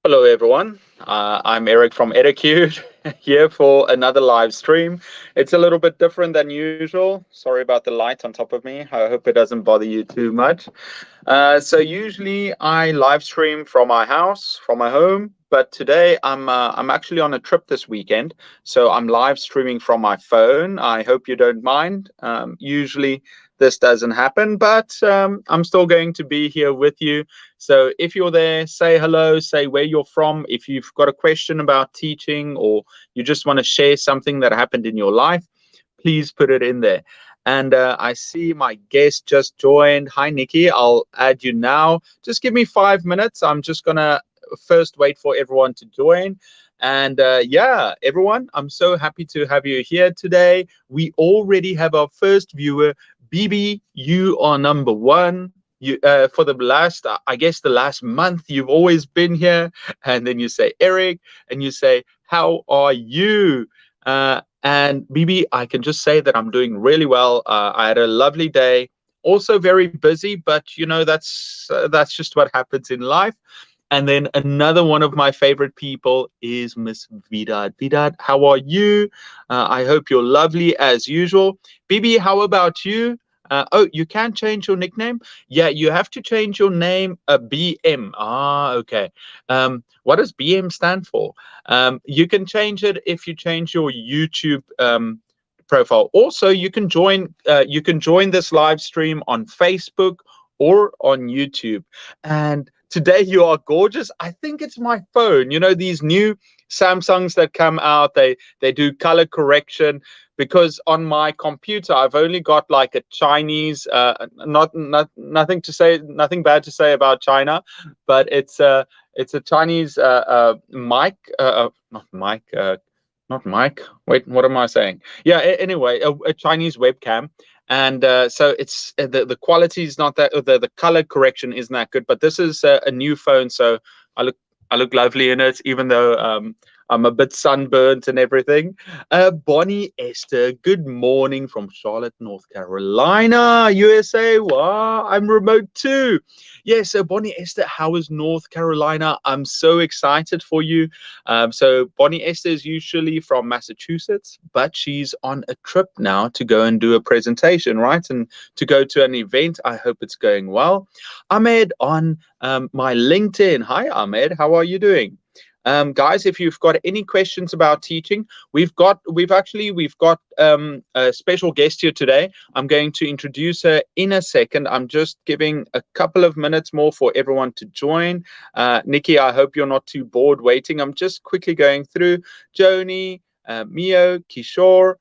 Hello, everyone. I'm Eric from Edacute here for another live stream. It's a little bit different than usual. Sorry about the light on top of me. I hope it doesn't bother you too much. So usually I live stream from my house, from my home, but today I'm actually on a trip this weekend, so I'm live streaming from my phone. I hope you don't mind. Usually this doesn't happen, but I'm still going to be here with you. So if you're there, say hello, say where you're from. If you've got a question about teaching or you just want to share something that happened in your life, please put it in there. And I see my guest just joined. Hi, Nikki. I'll add you now. Just give me 5 minutes. I'm just going to first wait for everyone to join. And yeah, everyone, I'm so happy to have you here today. We already have our first viewer. BB, you are number one. You for the last, I guess, the last month, you've always been here. And then you say, Eric, and you say, how are you? And BB, I can just say that I'm doing really well. I had a lovely day, also very busy, but you know, that's just what happens in life. And then another one of my favorite people is Miss Vidad. Vidad, how are you? I hope you're lovely as usual. BB, how about you? Oh, you can change your nickname? Yeah, you have to change your name, BM. Ah, okay. What does BM stand for? You can change it if you change your YouTube profile. Also, you can join this live stream on Facebook or on YouTube. And today you are gorgeous. I think it's my phone. You know, these new Samsungs that come out, they do color correction, because on my computer I've only got like a Chinese nothing bad to say about China, but it's a Chinese mic, not mic. Wait, what am I saying? Yeah, anyway, a Chinese webcam. And so it's the quality is not that, the color correction isn't that good. But this is a new phone, so I look lovely in it, even though I'm a bit sunburnt and everything. Bonnie Esther, good morning from Charlotte, North Carolina, USA. Wow, I'm remote too. Yes, so Bonnie Esther, how is North Carolina? I'm so excited for you. So Bonnie Esther is usually from Massachusetts, but she's on a trip now to go and do a presentation, right? And to go to an event. I hope it's going well. Ahmed on my LinkedIn. Hi, Ahmed. How are you doing? Guys, if you've got any questions about teaching, we've got a special guest here today. I'm going to introduce her in a second. I'm just giving a couple of minutes more for everyone to join. Nikki, I hope you're not too bored waiting. I'm just quickly going through. Joni, Mio, Kishore,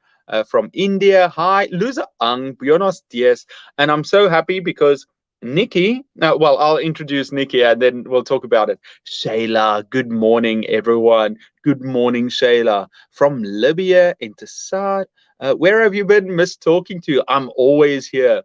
from India. Hi, Luza Ang, buenos dias. And I'm so happy because Nikki, well, I'll introduce Nikki and then we'll talk about it. Shayla, good morning, everyone. Good morning, Shayla. From Libya, Intisar. Where have you been? Missed talking to you. I'm always here.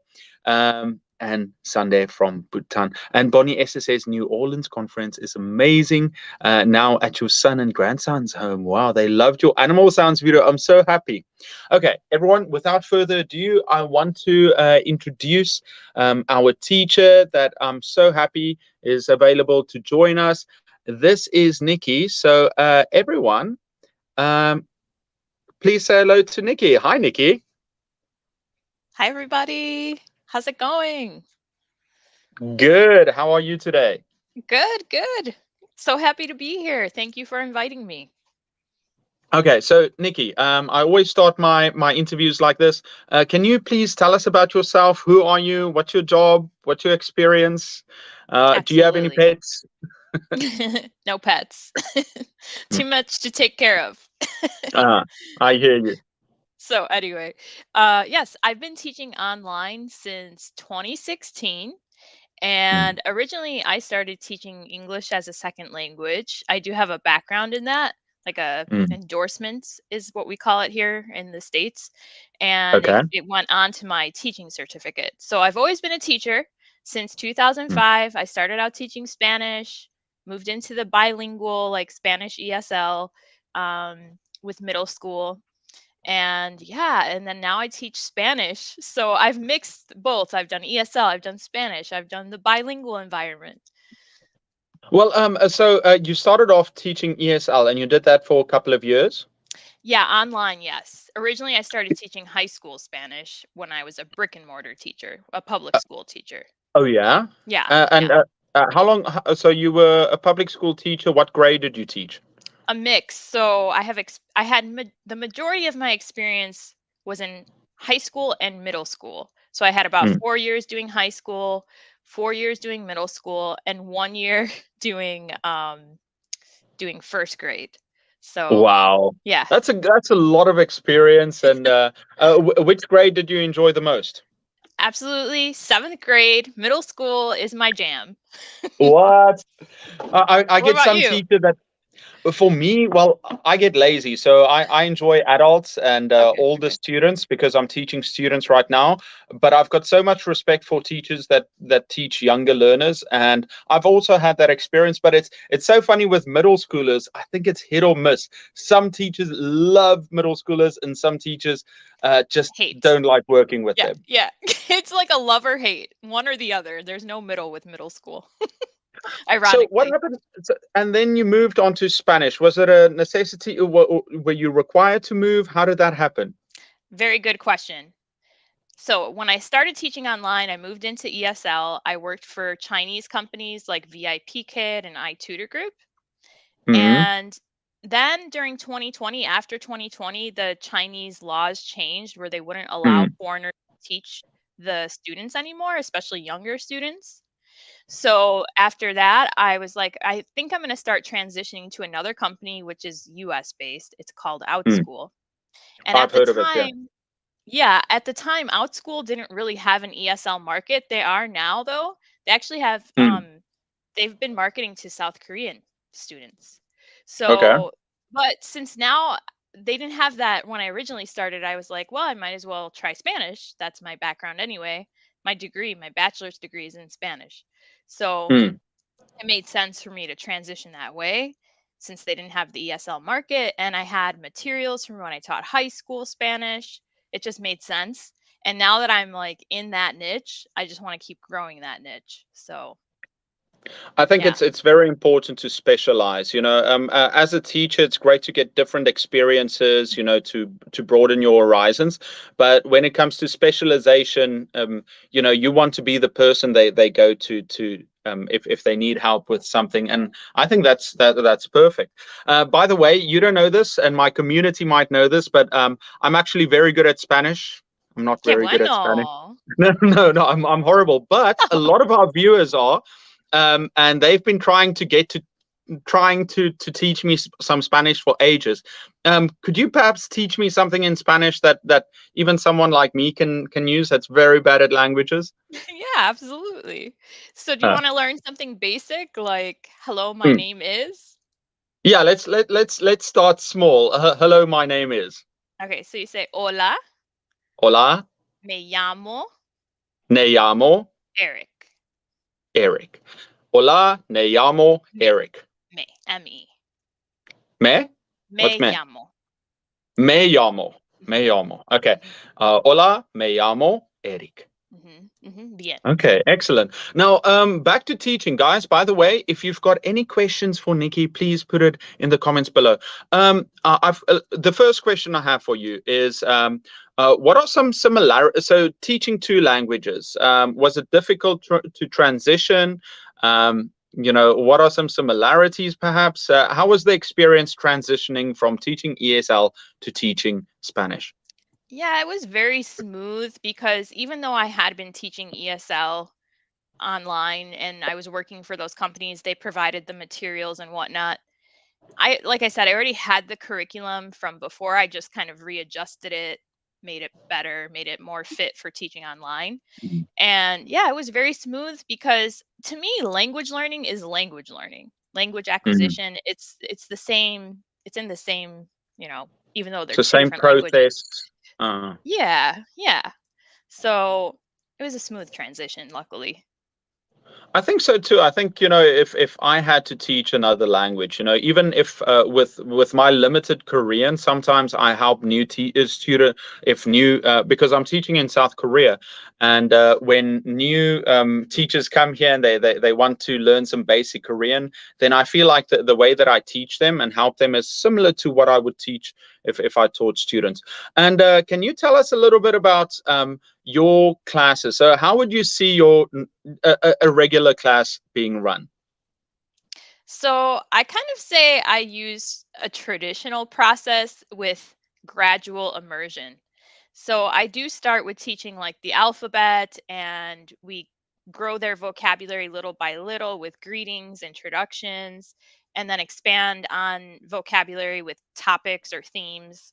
And Sunday from Bhutan. And Bonnie Esther says New Orleans conference is amazing. Now at your son and grandson's home. Wow, they loved your animal sounds video. I'm so happy. Okay, everyone, without further ado, I want to introduce our teacher that I'm so happy is available to join us. This is Nikki. So everyone, please say hello to Nikki. Hi, Nikki. Hi, everybody. How's it going? Good. How are you today? Good, good. So happy to be here. Thank you for inviting me. Okay, so Nikki, I always start my interviews like this. Can you please tell us about yourself? Who are you? What's your job? What's your experience? Do you have any Absolutely. pets? No pets. Too much to take care of. I hear you. So anyway, yes, I've been teaching online since 2016. And originally, I started teaching English as a second language. I do have a background in that, like a endorsement is what we call it here in the States. And Okay. it went on to my teaching certificate. So I've always been a teacher since 2005. I started out teaching Spanish, moved into the bilingual, like Spanish ESL, with middle school. And yeah, and then now I teach Spanish. So I've mixed both. I've done ESL, I've done Spanish, I've done the bilingual environment. Well, so you started off teaching ESL, and you did that for a couple of years. Yeah, online, yes. Originally, I started teaching high school Spanish when I was a brick and mortar teacher, a public school teacher. Oh yeah. Yeah, And how long? So you were a public school teacher. What grade did you teach? a mix. So I had the majority of my experience was in high school and middle school. So I had about Mm. 4 years doing high school, 4 years doing middle school, and 1 year doing first grade. So Wow, yeah, that's a lot of experience. And which grade did you enjoy the most? absolutely. Seventh grade, middle school is my jam. What? I What get about some you? teacher that for me, well, I get lazy, so I enjoy adults and Okay, older okay. students because I'm teaching students right now. But I've got so much respect for teachers that teach younger learners, and I've also had that experience. But it's so funny with middle schoolers. I think it's hit or miss. Some teachers love middle schoolers, and some teachers just Hate. don't like working with Yeah, them. yeah. It's like a love or hate, one or the other. There's no middle with middle school, So what ironically. happened? And then you moved on to Spanish. Was it a necessity, or were you required to move? How did that happen? Very good question. So when I started teaching online, I moved into ESL. I worked for Chinese companies like VIP Kid and iTutor Group. Hmm. And then during 2020, after 2020, the Chinese laws changed where they wouldn't allow Mm. foreigners to teach the students anymore, especially younger students. So after that, I was like, I think I'm going to start transitioning to another company, which is US based. It's called Mm. OutSchool. And I've at the heard of it, yeah. time, yeah, at the time, OutSchool didn't really have an ESL market. They are now, though. They actually have, Mm. they've been marketing to South Korean students. Okay. So, but since now they didn't have that when I originally started, I was like, well, I might as well try Spanish. That's my background anyway. My degree, my bachelor's degree is in Spanish. So Mm. it made sense for me to transition that way since they didn't have the ESL market and I had materials from when I taught high school Spanish. It just made sense. And now that I'm like in that niche, I just want to keep growing that niche. So, I think yeah. it's very important to specialize. As a teacher, it's great to get different experiences. To broaden your horizons. But when it comes to specialization, you want to be the person they go to. If they need help with something, and I think that's perfect. By the way, you don't know this, and my community might know this, but I'm actually very good at Spanish. I'm not Qué very good at Spanish. bueno. No, no, no. I'm horrible. But a lot of our viewers are, and they've been trying to teach me some Spanish for ages. Could you perhaps teach me something in Spanish that even someone like me can use that's very bad at languages? Yeah, absolutely. So, do you Uh, want to learn something basic like hello, my hmm. name is? Yeah, let's start small. Hello, my name is. Okay, so you say hola, Hola, me llamo me llamo Eric. Eric. Hola, me llamo Me, Eric. me. Me? What's Me me? llamo. Me llamo. Me Mhm, llamo. Okay. mhm, Hola, me llamo Eric. Bien. Okay, excellent. Now, back to teaching, guys. By the way, if you've got any questions for Nikki, please put it in the comments below. The first question I have for you is, what are some similarities? So, teaching two languages, was it difficult to transition? What are some similarities, perhaps? How was the experience transitioning from teaching ESL to teaching Spanish? Yeah, it was very smooth because even though I had been teaching ESL online and I was working for those companies, they provided the materials and whatnot. Like I said, I already had the curriculum from before. I just kind of readjusted it, made it better, made it more fit for teaching online. And yeah, it was very smooth because to me, language learning is language learning. Language Mhm. acquisition, it's the same, it's in the same, even though they're So, two same different languages. process. Uh, Yeah, yeah. So it was a smooth transition, luckily. I think so too. I think, if I had to teach another language, even if with my limited Korean, sometimes I help new student if new because I'm teaching in South Korea, and when new teachers come here and they want to learn some basic Korean, then I feel like the way that I teach them and help them is similar to what I would teach if I taught students. And can you tell us a little bit about your classes? So how would you see a regular class being run? So I kind of say I use a traditional process with gradual immersion. So I do start with teaching like the alphabet, and we grow their vocabulary little by little with greetings, introductions, and then expand on vocabulary with topics or themes,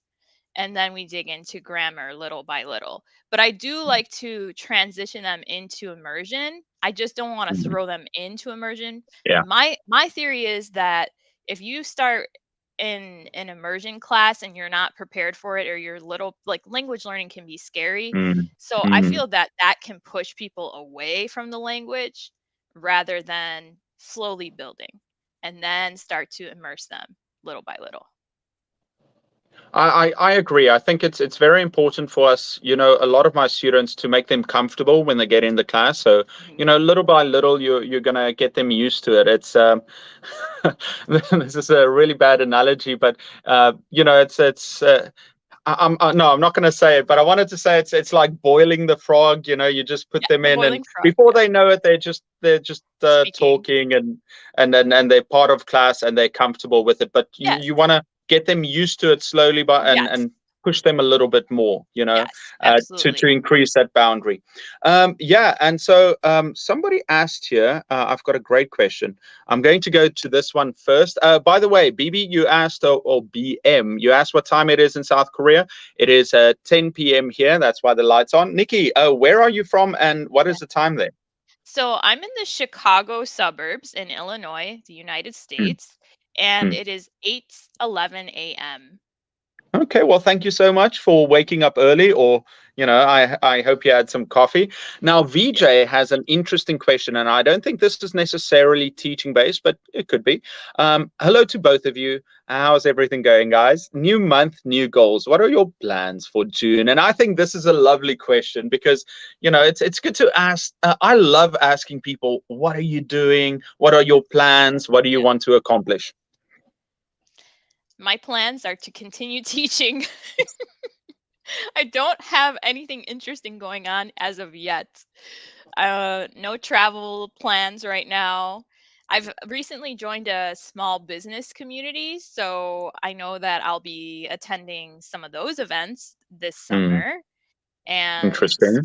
and then we dig into grammar little by little. But I do like to transition them into immersion. I just don't want to Mhm. throw them into immersion. Yeah. My theory is that if you start in an immersion class and you're not prepared for it, or you're little, like, language learning can be scary. Mm. So I Mm. feel that that can push people away from the language rather than slowly building and then start to immerse them little by little. I agree. I think it's very important for us, a lot of my students, to make them comfortable when they get in the class. So, Mhm. little by little, you're gonna get them used to it. It's this is a really bad analogy, but it's no, I'm not going to say it, but I wanted to say it's like boiling the frog. You just put Yeah, them the in, and boiling frog. before Yeah. they know it, they're just Speaking. talking, and they're part of class and they're comfortable with it. But you Yes. want to get them used to it slowly, but Yes. and push them a little bit more, Yes. to Absolutely. increase that boundary. Yeah, and so somebody asked here. I've got a great question. I'm going to go to this one first. By the way, BB, you asked, or BM, you asked what time it is in South Korea. It is 10 p.m. here. That's why the light's on. Nikki, where are you from, and what Yeah. is the time there? So I'm in the Chicago suburbs in Illinois, the United Hmm. States, and Hmm. it is 8:11 a.m. Okay, well, thank you so much for waking up early, or I hope you had some coffee. Now, Yeah. VJ has an interesting question, and I don't think this is necessarily teaching based, but it could be. Hello to both of you. How's everything going, guys? New month, new goals. What are your plans for June? And I think this is a lovely question because it's good to ask. I love asking people, what are you doing? What are your plans? What do you Yeah. want to accomplish? My plans are to continue teaching. I don't have anything interesting going on as of yet. No travel plans right now. I've recently joined a small business community, so I know that I'll be attending some of those events this Hmm, summer, and interesting.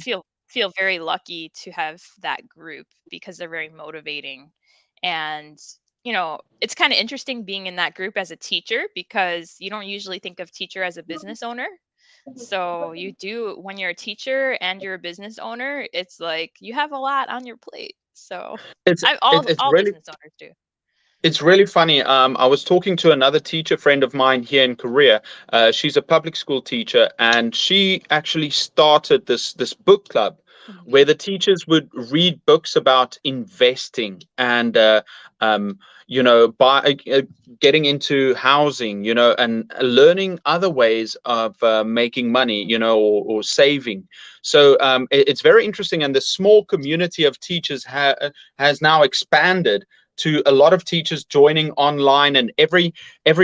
feel very lucky to have that group because they're very motivating. And it's kind of interesting being in that group as a teacher, because you don't usually think of teacher as a business owner. So you do, when you're a teacher and you're a business owner, it's like you have a lot on your plate. So It's I it, it's all really business owners do. It's really funny. I was talking to another teacher friend of mine here in Korea. She's a public school teacher, and she actually started this book club where Mhm. the teachers would read books about investing and um, by getting into housing, and learning other ways of making money, or saving. So it's very interesting, and the small community of teachers has now expanded to a lot of teachers joining online, and every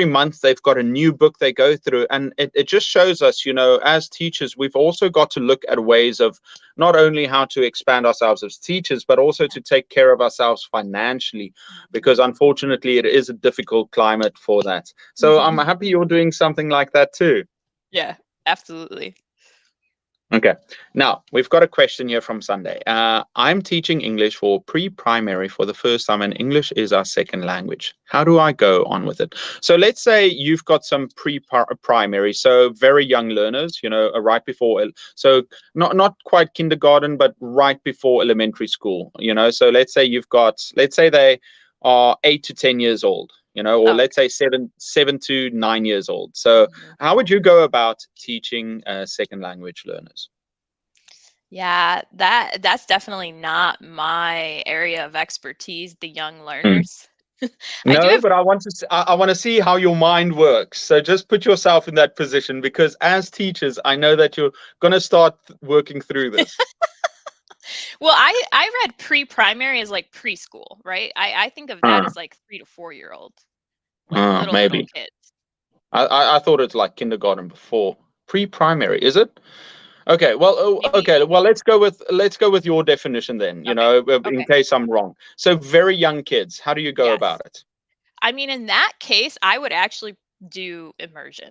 month they've got a new book they go through, and it just shows us, as teachers, we've also got to look at ways of not only how to expand ourselves as teachers, but also to take care of ourselves financially, because Mhm. unfortunately it is a difficult climate for that. So I'm Mhm. happy you're doing something like that too. Yeah, absolutely. Okay. Now, we've got a question here from Sunday. I'm teaching English for pre-primary for the first time, and English is our second language. How do I go on with it? So let's say you've got some pre-primary, so very young learners, right before, so not quite kindergarten, but right before elementary school, So let's say they are 8 to 10 years old, or let's Okay. say 7 to 9 years old. So Mhm. how would you go about teaching second language learners? Yeah, that's definitely not my area of expertise, the young Mm. learners. I do No, have but I want to see how your mind works. So just put yourself in that position, because as teachers, I know that you're going to start working through this. well, I read pre-primary as like preschool, right? I think of that Uh, as like 3 to 4 year old, like little Maybe. kids. I thought it's like kindergarten before pre-primary, is it? Okay, well, Maybe. okay, well, let's go with your definition then, Okay. in Okay. case I'm wrong. So very young kids, how do you go Yes. about it? I mean, in that case, I would actually do immersion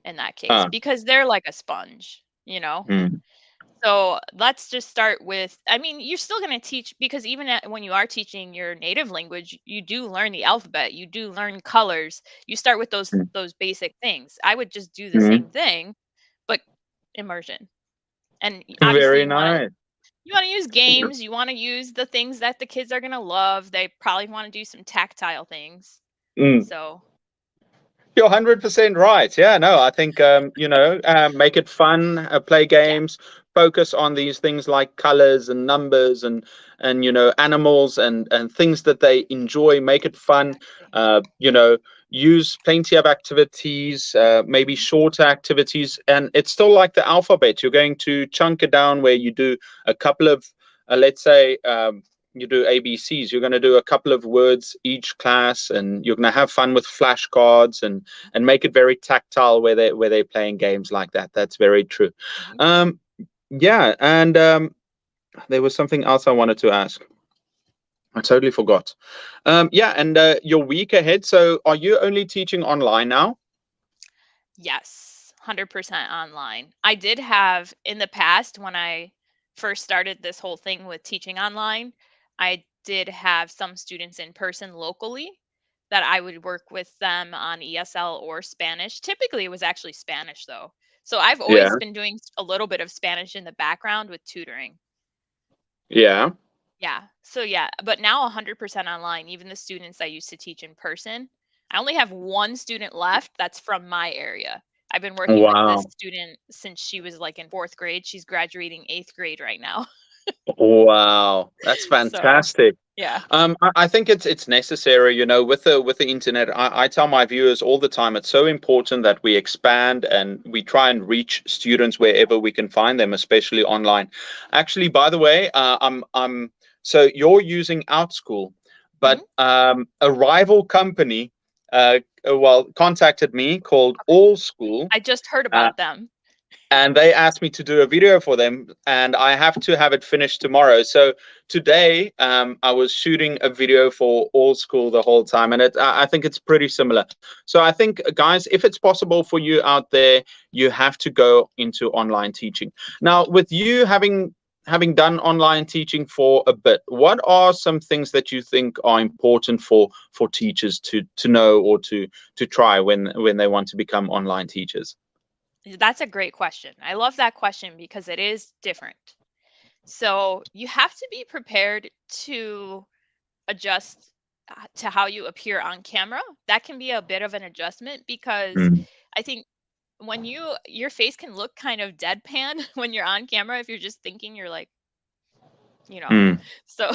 in that case Uh, because they're like a sponge, you know? mm, So let's just start with, I mean, you're still going to teach because even when you are teaching your native language, you do learn the alphabet, you do learn colors. You start with mm, those basic things. I would just do the mm. same thing, but immersion. And obviously Very you want to nice. use games, you want to use the things that the kids are going to love. They probably want to do some tactile things. Mm. So, You're 100% right. Yeah, no, I think make it fun, play yeah. games, focus on these things like colors and numbers and animals and things that they enjoy. Make it fun. Exactly. Uh, you know, use plenty of activities, maybe Mhm. shorter activities, and it's still like the alphabet. You're going to chunk it down where you do a couple of, let's say. You do ABCs. You're going to do a couple of words each class, and you're going to have fun with flashcards and make it very tactile where they're playing games like that. That's very true. Mhm. Um, yeah, and there was something else I wanted to ask. I totally forgot. Yeah, and your week ahead. So, are you only teaching online now? Yes, 100% online. I did have in the past when I first started this whole thing with teaching online, I did have some students in person locally that I would work with them on ESL or Spanish. Typically, it was actually Spanish though. So I've Yeah, always been doing a little bit of Spanish in the background with tutoring. yeah. Yeah. So yeah, but now 100% online, even the students I used to teach in person. I only have one student left that's from my area. I've been working with this Wow. student since she was like in 4th grade. She's graduating 8th grade right now. Wow, that's So, fantastic. yeah. I think it's necessary, with the internet. I tell my viewers all the time, it's so important that we expand and we try and reach students wherever we can find them, especially online. Actually, by the way, so you're using OutSchool, Mhm. but a rival company, contacted me called Okay. All School. I just heard Uh, about them. and they asked me to do a video for them, and I have to have it finished tomorrow. So today, I was shooting a video for All School the whole time, and I think it's pretty similar. So I think, guys, if it's possible for you out there, you have to go into online teaching. Now, with you having done online teaching for a bit, what are some things that you think are important for teachers to know or to try when they want to become online teachers? That's a great question. I love that question because it is different. So, you have to be prepared to adjust to how you appear on camera. That can be a bit of an adjustment because Mm, I think when your face can look kind of deadpan when you're on camera if you're just thinking you're like, you know. mm, So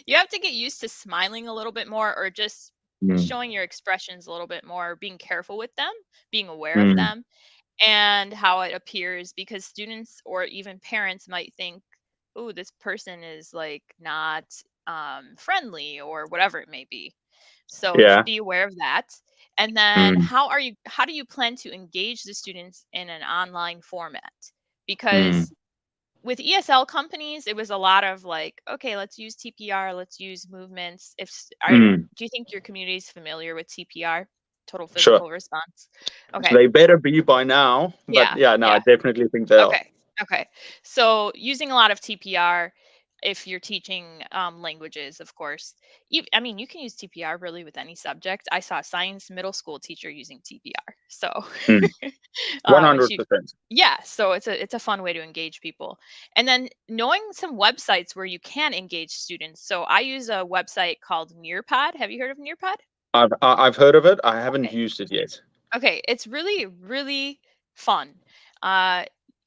you have to get used to smiling a little bit more or just mm, showing your expressions a little bit more, being careful with them, being aware of mm. them and how it appears because students or even parents might think, oh, this person is like not friendly or whatever it may be. So just Yeah. be aware of that. And then Mm, how do you plan to engage the students in an online format? mm, Because with ESL companies, it was a lot of like, okay, let's use TPR, let's use movements. mm. Do you think your community is familiar with TPR, total Sure. physical response? Okay. They better be by now, but Yeah. yeah, no, I Yeah. definitely think they are. Okay. Okay. So using a lot of TPR if you're teaching languages, of course. I mean, you can use TPR really with any subject. I saw a science middle school teacher using TPR. So Mm, she 100%. yeah, so it's a fun way to engage people. And then knowing some websites where you can engage students. So I use a website called Nearpod. Have you heard of Nearpod? I've heard of it. I haven't Okay. used it yet. Okay, it's really, really fun. Uh,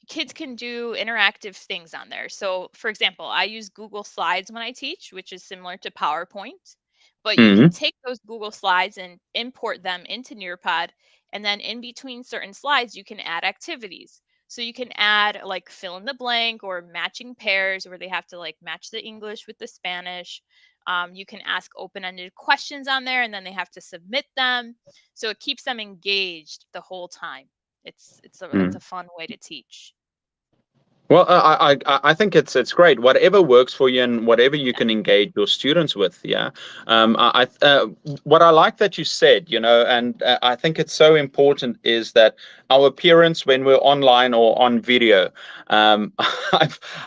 kids can do interactive things on there. So, for example, I use Google Slides when I teach, which is similar to PowerPoint, but you can Mm, take those Google Slides and import them into Nearpod. And then in between certain slides, you can add activities. So you can add like fill in the blank or matching pairs where they have to like match the English with the Spanish. You can ask open-ended questions on there and then they have to submit them. So it keeps them engaged the whole time. It's a mm. fun way to teach. Well, I think it's great. Whatever works for you and whatever you Yeah. can engage your students with. Yeah. What I like that you said, and I think it's so important is that our appearance when we're online or on video. Um,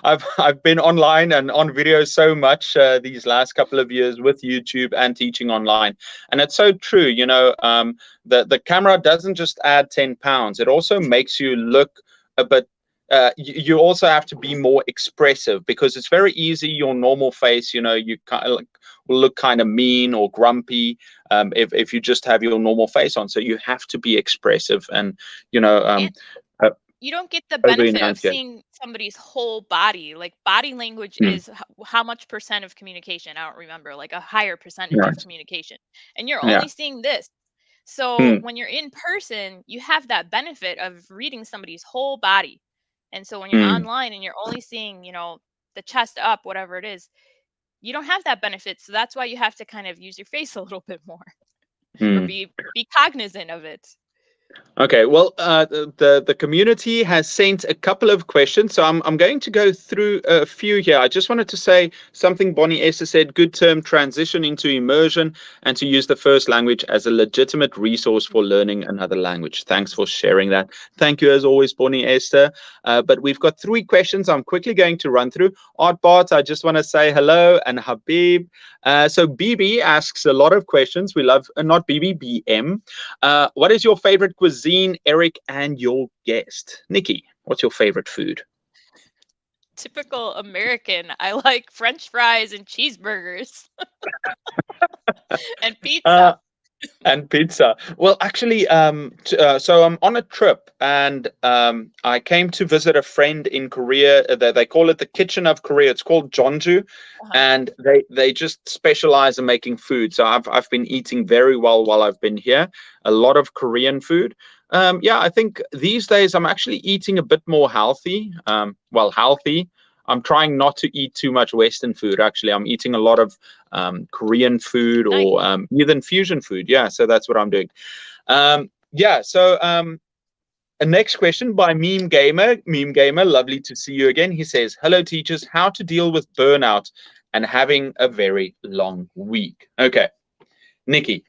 I've been online and on video so much these last couple of years with YouTube and teaching online, and it's so true. The camera doesn't just add 10 pounds; it also makes you look a bit you also have to be more expressive because it's very easy your normal face you kind of like will look kind of mean or grumpy if you just have your normal face on, so you have to be expressive and you know And um uh, you don't get the over benefit of enunciate. seeing somebody's whole body. Like body language Mm, is how much percent of communication? I don't remember, like a higher percentage of right. communication. And you're Yeah. only seeing this. So Mm, when you're in person, you have that benefit of reading somebody's whole body. And so when you're mm, online and you're only seeing, the chest up, whatever it is, you don't have that benefit. So that's why you have to kind of use your face a little bit more or mm. be cognizant of it. Okay, well, the community has sent a couple of questions, so I'm going to go through a few here. I just wanted to say something Bonnie Esther said, good term, transition into immersion, and to use the first language as a legitimate resource for learning another language. Thanks for sharing that. Thank you, as always, Bonnie Esther. But we've got 3 questions I'm quickly going to run through. Art Bart, I just want to say hello, and Habib. So BB asks a lot of questions. We love, not BB, BM. What is your favorite cuisine, Eric, and your guest? Nikki, what's your favorite food? Typical American. I like French fries and cheeseburgers and Uh, pizza. and pizza. Well, actually, so I'm on a trip, and I came to visit a friend in Korea. They call it the Kitchen of Korea. It's called Jeonju, Uh-huh. and they just specialize in making food. So I've been eating very well while I've been here. A lot of Korean food. Yeah, I think these days I'm actually eating a bit more healthy. Well, healthy. I'm trying not to eat too much Western food. Actually, I'm eating a lot of Korean food Nice. or even fusion food. Yeah, so that's what I'm doing. Yeah, so a next question by Meme Gamer. Meme Gamer, lovely to see you again. He says, "Hello, teachers. How to deal with burnout and having a very long week?" Okay, Nikki,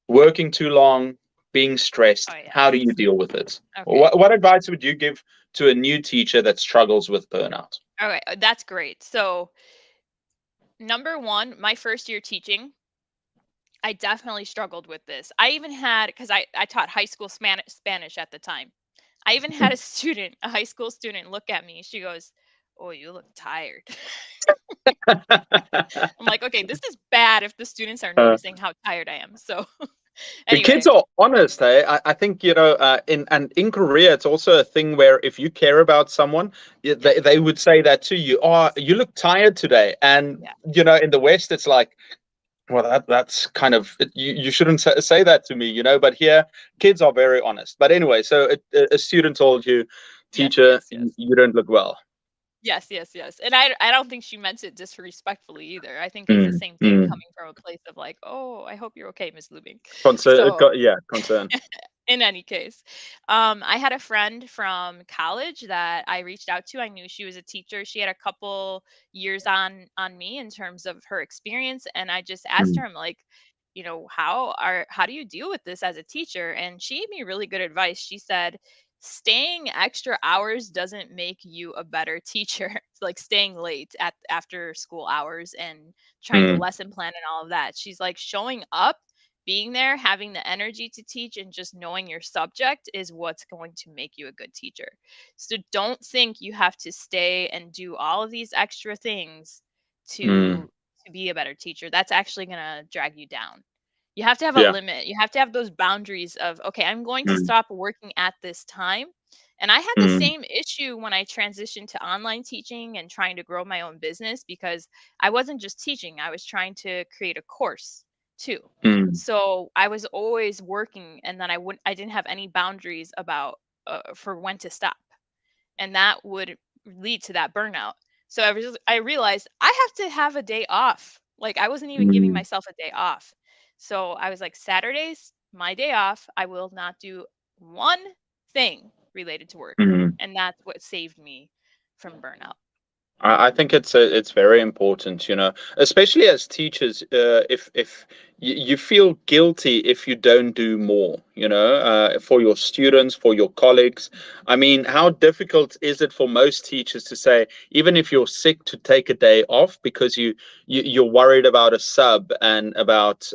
working too long, being Oh stressed. yeah. How do you deal with it? Okay. What advice would you give to a new teacher that struggles with burnout? All right. That's great. So number one, my first year teaching, I definitely struggled with this. I even had because I taught high school Spanish at the time. I even had a student, a high school student, look at me. She goes, "Oh, you look tired." I'm like, okay, this is bad if the students are Uh, noticing how tired I am. So The anyway, kids are honest, hey. I think in Korea, it's also a thing where if you care about someone, yeah, they would say that to you. Oh, you look tired today, and yeah, in the West, it's like, well, that's kind of you shouldn't say that to me, But here, kids are very honest. But anyway, so a student told you, yes, teacher, yes, yes. you don't look well. Yes, yes, yes. And I don't think she meant it disrespectfully either. I think it's the Mm, same thing mm. coming from a place of like, "Oh, I hope you're okay, Miss Lubing." Concern, So, yeah, concern. in any case, I had a friend from college that I reached out to. I knew she was a teacher. She had a couple years on me in terms of her experience, and I just asked Mm, her, I'm like, how do you deal with this as a teacher? And she gave me really good advice. She said, staying extra hours doesn't make you a better teacher. It's like staying late at after school hours and trying to mm, lesson plan and all of that. She's like, showing up, being there, having the energy to teach, and just knowing your subject is what's going to make you a good teacher. So don't think you have to stay and do all of these extra things mm, to be a better teacher. That's actually going to drag you down. You have to have a yeah. limit. You have to have those boundaries of, okay, I'm going to Mm, stop working at this time And I had the Mm, same issue when I transitioned to online teaching and trying to grow my own business, because I wasn't just teaching, I was trying to create a course too. mm, So I was always working, and then I didn't have any boundaries about for when to stop, and that would lead to that burnout. So I realized I have to have a day off. Like, I wasn't even giving mm, myself a day off. So I was like, Saturdays, my day off. I will not do one thing related to work. mm. And that's what saved me from burnout. I think it's very important, especially as teachers. If you feel guilty if you don't do more, for your students, for your colleagues. I mean, how difficult is it for most teachers to say, even if you're sick, to take a day off because you're worried about a sub and about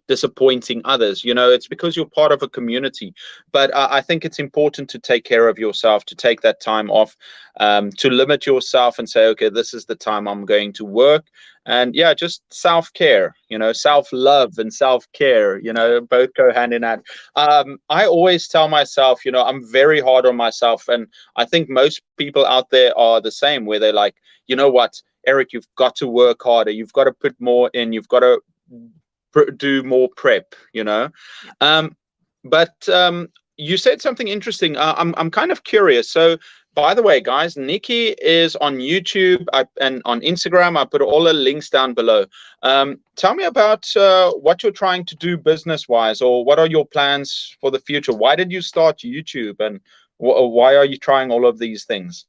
disappointing others? It's because you're part of a community. But I think it's important to take care of yourself, to take that time off, to limit yourself and say, okay, this is the time I'm going to work. And yeah, just self-care, self-love and self-care, Yeah. both go hand in hand. I always tell myself, I'm very hard on myself. And I think most people out there are the same, where they're like, you know what, Eric, you've got to work harder. You've got to put more in. You've got to do more prep. Yeah. Um, but you said something interesting. I'm kind of curious. So, by the way, guys, Nikki is on YouTube and on Instagram. I put all the links down below. Tell me about what you're trying to do business-wise, or what are your plans for the future? Why did you start YouTube, and why are you trying all of these things?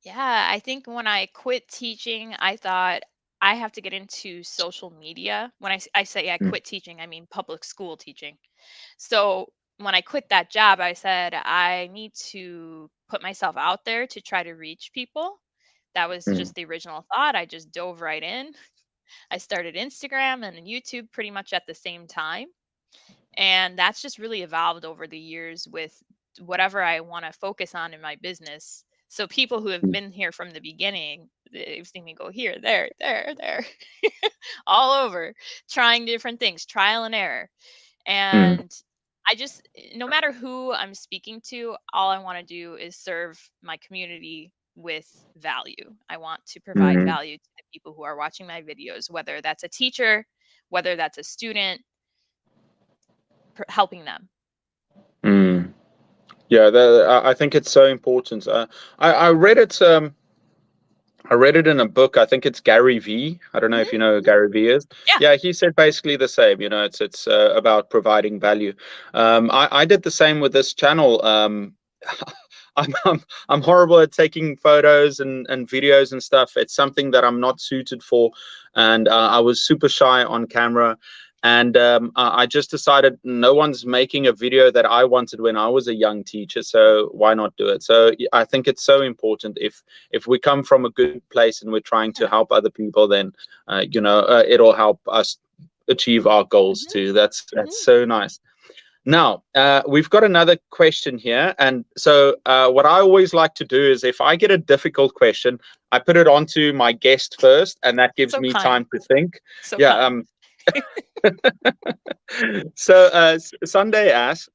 Yeah, I think when I quit teaching, I thought I have to get into social media. When I say I Mm, quit teaching, I mean public school teaching. So when I quit that job, I said I need to put myself out there to try to reach people. That was mm, just the original thought. I just dove right in. I started Instagram and YouTube pretty much at the same time. And that's just really evolved over the years with whatever I want to focus on in my business. So people who have mm, been here from the beginning, they've seen me go here, there, all over, trying different things, trial and error. mm, And I just, no matter who I'm speaking to, all I want to do is serve my community with value. I want to provide mm, value to the people who are watching my videos, whether that's a teacher, whether that's a student, helping them. mm. Yeah, I think it's so important. I read it. I read it in a book. I think it's Gary V. I don't know Mhm, if you know who mhm. Gary V is. Yeah. Yeah, he said basically the same. It's about providing value. I did the same with this channel. I'm horrible at taking photos and videos and stuff. It's something that I'm not suited for, and I was super shy on camera. And I just decided no one's making a video that I wanted when I was a young teacher, so why not do it? So I think it's so important, if we come from a good place and we're trying to Yeah. help other people, then it'll help us achieve our goals Mhm, too. That's mhm. so nice. Now, we've got another question here. And so, what I always like to do is, if I get a difficult question, I put it onto my guest first, and that gives So me kind, time to think. so Yeah. kind. So, Sunday asks,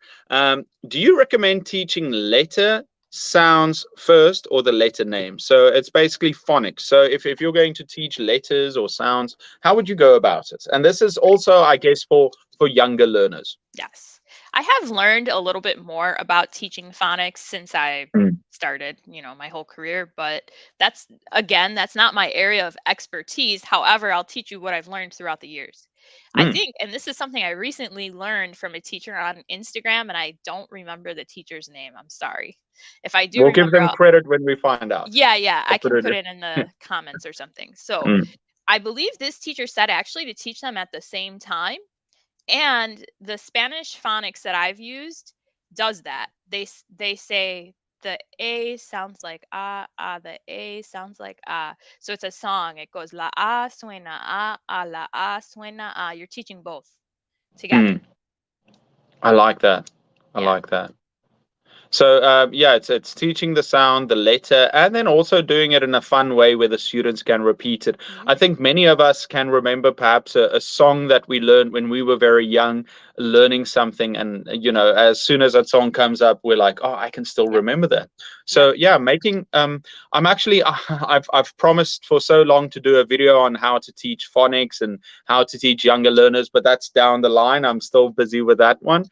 do you recommend teaching letter sounds first or the letter name? So, it's basically phonics. So, if you're going to teach letters or sounds, how would you go about it? And this is also, I guess, for younger learners. Yes. I have learned a little bit more about teaching phonics since I Mm, started, my whole career, but that's not my area of expertise. However, I'll teach you what I've learned throughout the years. I mm. think, and this is something I recently learned from a teacher on Instagram, and I don't remember the teacher's name. I'm sorry. If I do We'll give remember, them credit when we find out. yeah, I'll I put can it put in. it in the comments or something. So Mm, I believe this teacher said actually to teach them at the same time, and the Spanish phonics that I've used does that. They say the A sounds like ah, the A sounds like ah. So it's a song. It goes la a suena la a suena a. You're teaching both together. mm. I like that. I Yeah. like that. So yeah, it's teaching the sound, the letter, and then also doing it in a fun way where the students can repeat it. I Mhm. think many of us can remember perhaps a song that we learned when we were very young, learning something, and as soon as that song comes up, we're like, oh, I can still Yep. remember that. Yep. So yeah, making I'm actually I've promised for so long to do a video on how to teach phonics and how to teach younger learners, but that's down the line. I'm still busy with that one.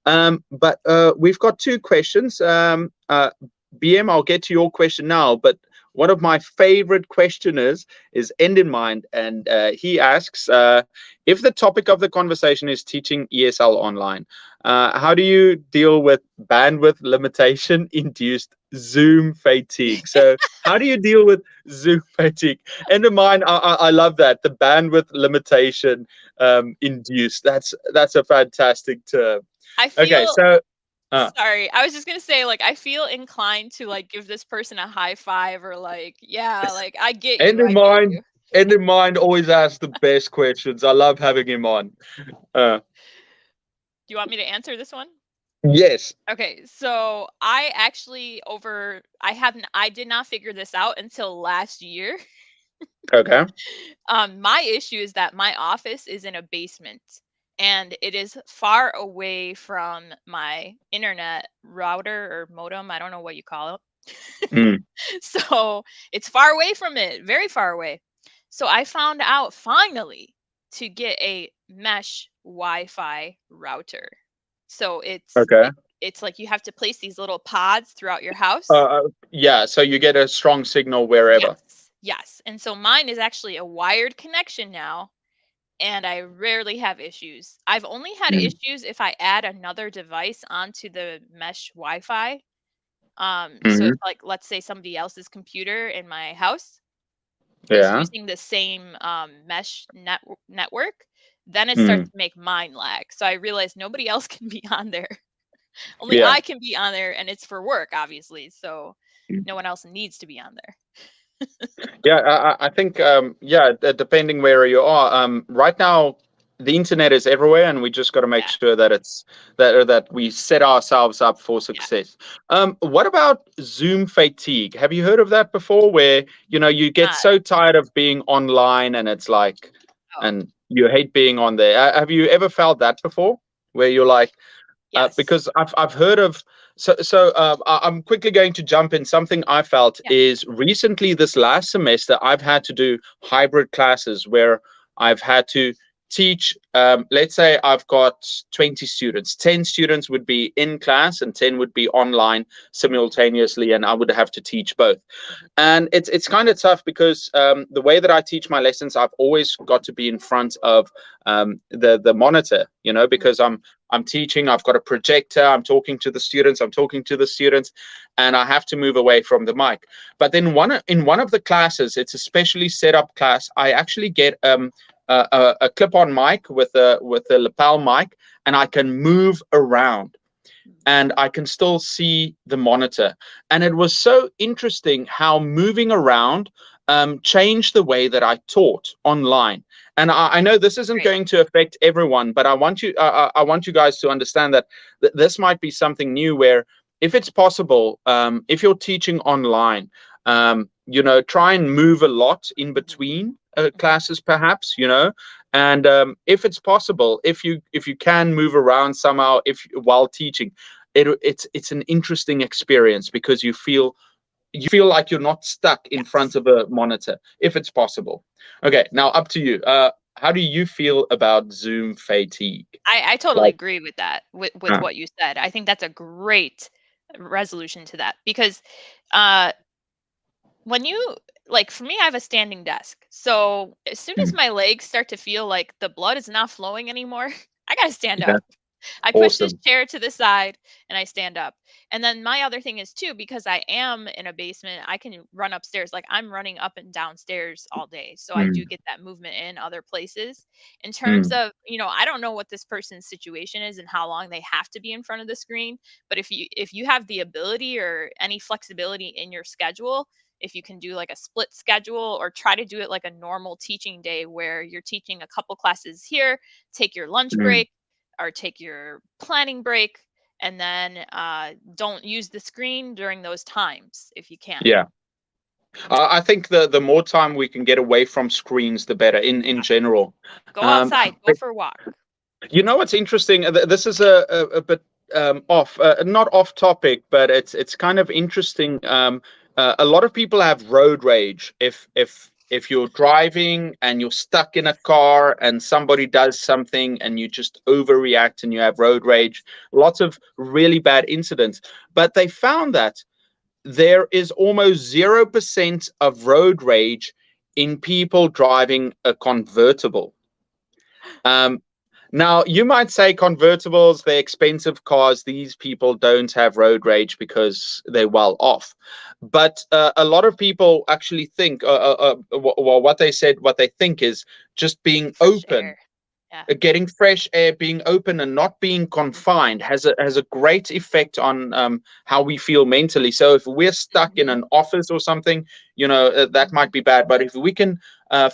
But we've got two questions. BM, I'll get to your question now, but one of my favorite questioners is End in Mind, and he asks if the topic of the conversation is teaching ESL online, how do you deal with bandwidth limitation induced Zoom fatigue? So, how do you deal with Zoom fatigue? End in Mind, I love that, the bandwidth limitation induced. That's a fantastic term. I Okay, feel so sorry. I was just gonna say, like, I feel inclined to like give this person a high five or like, yeah, like I get end you. in I get mind, you. end in mind always asks the best questions. I love having him on. Uh, Do you want me to answer this one? yes. Okay, so I actually I did not figure this out until last year. Okay. My issue is that my office is in a basement and it is far away from my internet router or modem. I don't know what you call it. Mm, So it's far away from it, very far away. So I found out finally to get a mesh Wi-Fi router. So okay. it's like you have to place these little pods throughout your Uh, house. uh, yeah. So you get a strong signal wherever. Yes. Yes. And so mine is actually a wired connection now, and I rarely have issues. I've only had Mm, issues if I add another device onto the mesh Wi-Fi. So if hmm. like let's say somebody else's computer in my house is Yeah. using the same network, then it starts Mm, to make mine lag. So I realized nobody else can be on there. Only yeah. I can be on there, and it's for work, obviously. So no one else needs to be on there. Yeah, I think yeah, depending where you are. Right now, the internet is everywhere, and we just got to make Yeah, sure that it's that we set ourselves up for yeah. success. What about Zoom fatigue? Have you heard of that before? Where you get Not. so tired of being online, and it's like, Oh, and you hate being on there. Have you ever felt that before? Where you're like, yes. because I've heard of I'm quickly going to jump in. Something I felt Yeah. is recently this last semester I've had to do hybrid classes where I've had to teach. Let's say I've got 20 students. 10 students would be in class and 10 would be online simultaneously, and I would have to teach both. And it's kind of tough because the way that I teach my lessons, I've always got to be in front of the monitor, Mhm. because I'm teaching, I've got a projector, I'm talking to the students, and I have to move away from the mic. But then in one of the classes, it's a specially set up class. I actually get a clip-on mic with a lapel mic, and I can move around and I can still see the monitor. And it was so interesting how moving around changed the way that I taught online. And I know this isn't Great. going to affect everyone, but I want you guys to understand that this might be something new where, if it's possible, if you're teaching online, try and move a lot in Mhm. between Mhm. classes, perhaps, and if it's possible, if you can move around somehow, if while teaching, it's an interesting experience because you feel like you're not stuck in front Yes. of a monitor if it's possible. Okay, now up to you. How do you feel about Zoom fatigue? I totally Like, agree with that, with uh, what you said. I think that's a great resolution to that because uh when you like for me, I have a standing desk. So as soon as mm, my legs start to feel like the blood is not flowing anymore, I gotta stand yeah, up. I push this awesome. chair to the side and I stand up. And then my other thing is too, because I am in a basement, I can run upstairs. Like I'm running up and downstairs all day. So I do Mm, get that movement in other places. In terms mm, of, I don't know what this person's situation is and how long they have to be in front of the screen. But if you have the ability or any flexibility in your schedule, if you can do like a split schedule or try to do it like a normal teaching day where you're teaching a couple classes here, take your lunch mm, break or take your planning break and then don't use the screen during those times if you can. Yeah. I think the more time we can get away from screens, the better in general. Go outside, go for a walk. You know what's interesting? This is a bit off, not off topic, but it's kind of interesting. A lot of people have road rage. If you're driving and you're stuck in a car and somebody does something and you just overreact and you have road rage, lots of really bad incidents. But they found that there is almost 0% of road rage in people driving a convertible. Now, you might say convertibles, they're expensive cars. These people don't have road rage because they're well off. But a lot of people actually think, well, what they think is just being open. Getting fresh air, being open and not being confined has a great effect on how we feel mentally. So if we're stuck in an office or something, that might be bad. But if we can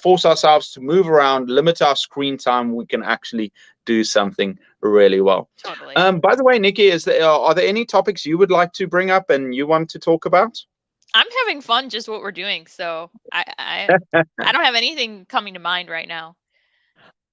force ourselves to move around, limit our screen time, we can actually do something really well. Totally. By the way, Nikki, are there any topics you would like to bring up and you want to talk about? I'm having fun just what we're doing. So I don't have anything coming to mind right now.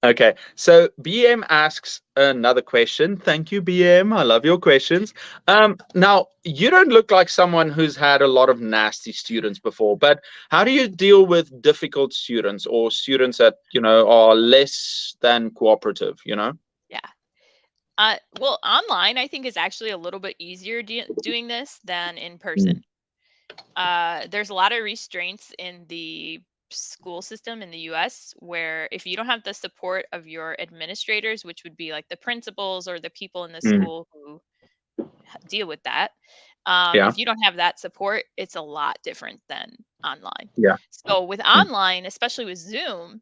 Okay, so BM asks another question. Thank you, BM. I love your questions. Now, you don't look like someone who's had a lot of nasty students before, but how do you deal with difficult students or students that, are less than cooperative, Yeah. Well, online, I think is actually a little bit easier doing this than in person. There's a lot of restraints in the school system in the US where if you don't have the support of your administrators, which would be like the principals or the people in the school who deal with that, if you don't have that support, it's a lot different than online. So with online, especially with Zoom,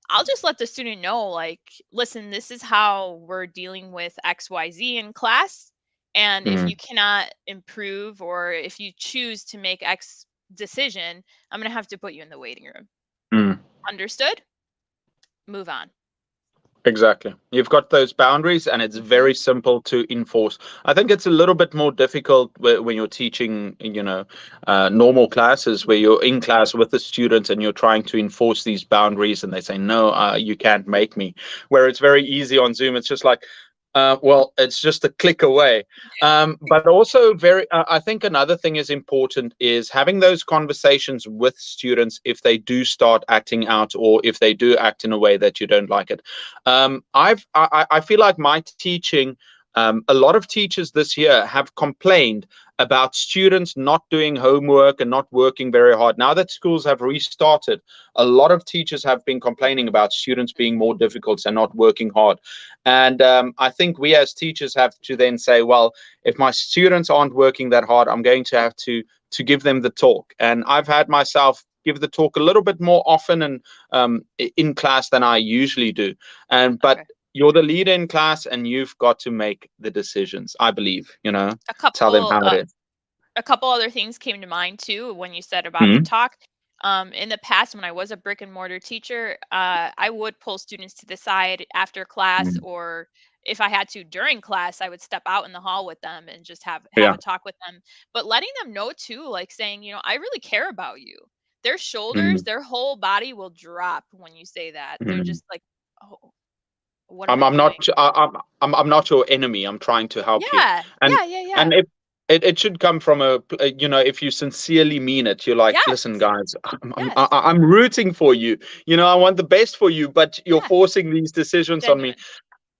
I'll just let the student know, like, listen, this is how we're dealing with XYZ in class. And if you cannot improve or if you choose to make X decision, I'm going to have to put you in the waiting room. Understood? Move on. Exactly. You've got those boundaries and it's very simple to enforce. I think it's a little bit more difficult when you're teaching, normal classes where you're in class with the students and you're trying to enforce these boundaries and they say, no, you can't make me. Where it's very easy on Zoom. It's just like, well, it's just a click away. But also I think another thing is important is having those conversations with students if they do start acting out or if they do act in a way that you don't like it. I feel like my teaching, a lot of teachers this year have complained about students not doing homework and not working very hard. Now that schools have restarted, a lot of teachers have been complaining about students being more difficult and not working hard. And I think we as teachers have to then say, well, if my students aren't working that hard, I'm going to have to give them the talk. And I've had myself give the talk a little bit more often and in class than I usually do. But you're the leader in class and you've got to make the decisions, I believe, tell them how it is. A couple other things came to mind too when you said about the talk. In the past, when I was a brick and mortar teacher, I would pull students to the side after class, or if I had to during class, I would step out in the hall with them and just have a talk with them. But letting them know too, like saying, I really care about you. Their shoulders, their whole body will drop when you say that. They're just like, oh. I'm not your enemy. I'm trying to help you. And it should come from if you sincerely mean it, you're like, listen, guys, I'm rooting for you. I want the best for you, but you're forcing these decisions on me.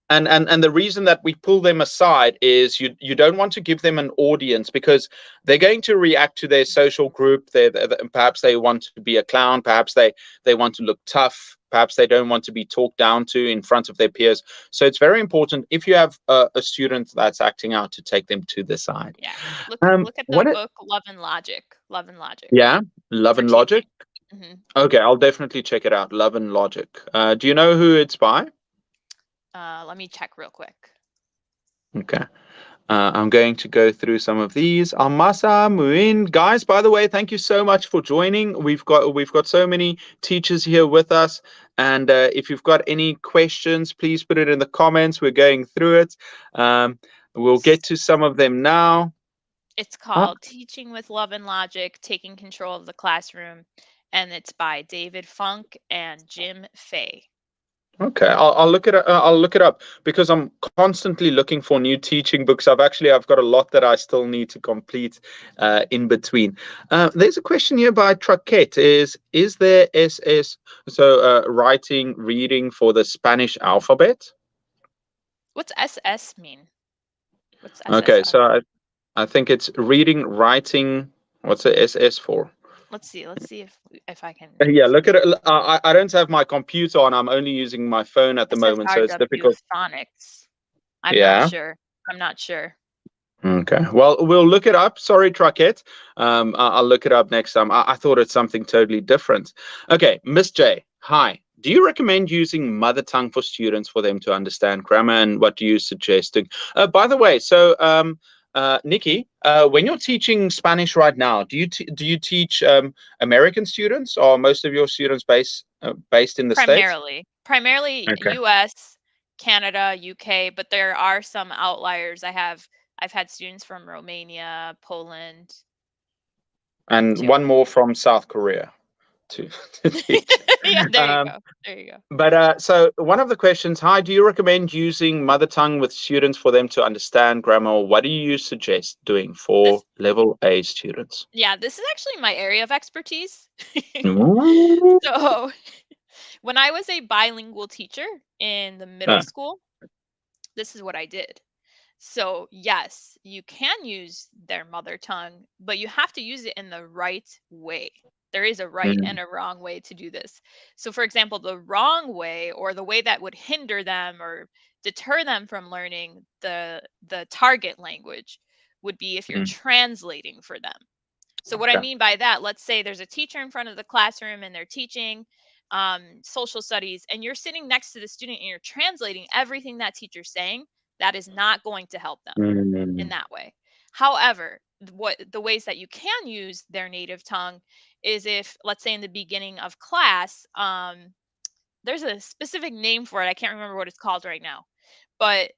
And the reason that we pull them aside is you don't want to give them an audience because they're going to react to their social group. Perhaps they want to be a clown. Perhaps they want to look tough. Perhaps they don't want to be talked down to in front of their peers. So it's very important if you have a student that's acting out to take them to the side. Yeah. Look at the book Love and Logic. Love and Logic. Yeah. Love and Logic. Okay. I'll definitely check it out. Love and Logic. Do you know who it's by? Let me check real quick. Okay. I'm going to go through some of these. Almasa, Muin, guys, by the way, thank you so much for joining. We've got so many teachers here with us. And if you've got any questions, please put it in the comments. We're going through it. We'll get to some of them now. It's called Teaching with Love and Logic, Taking Control of the Classroom, and it's by David Funk and Jim Fay. Okay, I'll look it up. I'll look it up because I'm constantly looking for new teaching books. I've got a lot that I still need to complete in between. There's a question here by Truckette. Is there SS writing reading for the Spanish alphabet? What's SS mean? What's Okay, SSR? so I think it's reading, writing. What's the SS for? Let's see if I can. Yeah, look at it. I don't have my computer on. I'm only using my phone at the moment, so it's SSRW difficult. Phonics. I'm not Yeah. sure. I'm not sure. Okay. Well, we'll look it up. Sorry, Truckette. I'll look it up next time. I thought it's something totally different. Okay, Miss J. Hi. Do you recommend using mother tongue for students for them to understand grammar, and what do you suggesting? By the way, so Nikki, when you're teaching Spanish right now, do you teach American students, or most of your students based in the States? Primarily Okay. US, Canada, UK, but there are some outliers. I've had students from Romania, Poland. And too. one more from South Korea to teach. Yeah, there you go. There you go. But so one of the questions, hi, do you recommend using mother tongue with students for them to understand grammar? Or what do you suggest doing for This level A students? this is actually my area of expertise. Ooh. So, when I was a bilingual teacher in the middle Ah, school, this is what I did. So, yes, you can use their mother tongue, but you have to use it in the right way. There is a right mm, and a wrong way to do this. So, for example, the wrong way, or the way that would hinder them or deter them from learning the target language, would be if you're mm, translating for them. So what I okay. mean by that, let's say there's a teacher in front of the classroom and they're teaching social studies, and you're sitting next to the student and you're translating everything that teacher's saying. That is not going to help them in Mm, that way. However, what the ways that you can use their native tongue is if, let's say, in the beginning of class, there's a specific name for it. I can't remember what it's called right now, but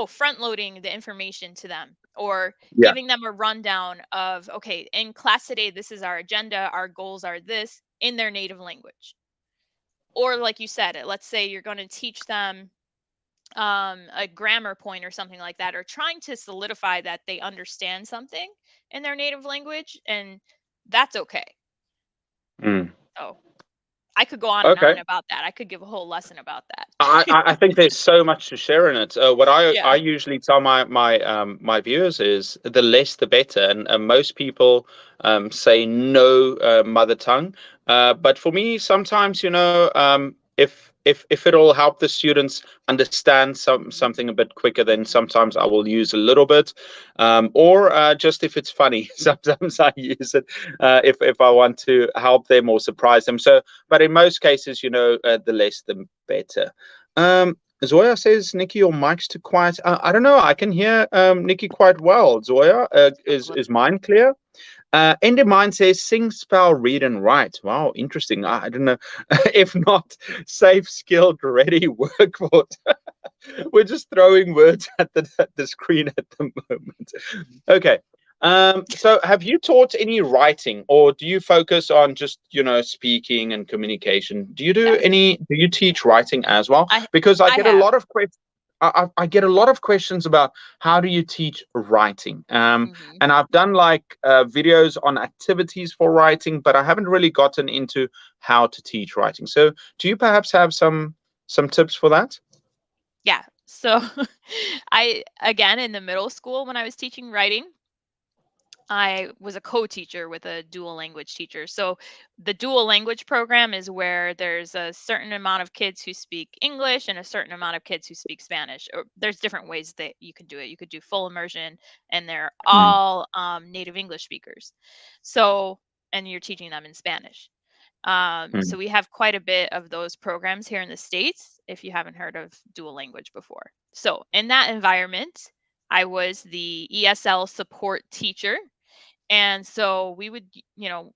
front loading the information to them, or yeah. giving them a rundown of, okay, in class today, this is our agenda, our goals are this, in their native language. Or like you said, let's say you're going to teach them a grammar point or something like that, or trying to solidify that they understand something in their native language, and that's okay. Mm. So I could go on Okay. about that. I could give a whole lesson about that. I think there's so much to share in it. What Yeah. I usually tell my viewers is the less the better, and most people say no mother tongue. But for me, sometimes if it'll help the students understand something a bit quicker, then sometimes I will use a little bit, or just if it's funny, sometimes I use it if I want to help them or surprise them. So, but in most cases, the less the better. Zoya says, Nikki, your mic's too quiet. I don't know. I can hear Nikki quite well. Zoya, is mine clear? Ender Mine says, sing, spell, read, and write. Wow, interesting. I don't know. If not, safe, skilled, ready, workforce. We're just throwing words at the screen at the moment. Okay. So have you taught any writing, or do you focus on just, speaking and communication? Do Yes. you teach writing as well? I Because I I get a have. lot of questions. I get a lot of questions about how do you teach writing? Hmm. And I've done like videos on activities for writing, but I haven't really gotten into how to teach writing. So do you perhaps have some tips for that? Yeah. So I, again, in the middle school when I was teaching writing, I was a co-teacher with a dual language teacher. So the dual language program is where there's a certain amount of kids who speak English and a certain amount of kids who speak Spanish. Or there's different ways that you can do it. You could do full immersion, and they're Mm, all native English speakers. So, and you're teaching them in Spanish. So mm, we have quite a bit of those programs here in the States, if you haven't heard of dual language before. So in that environment, I was the ESL support teacher. And so we would,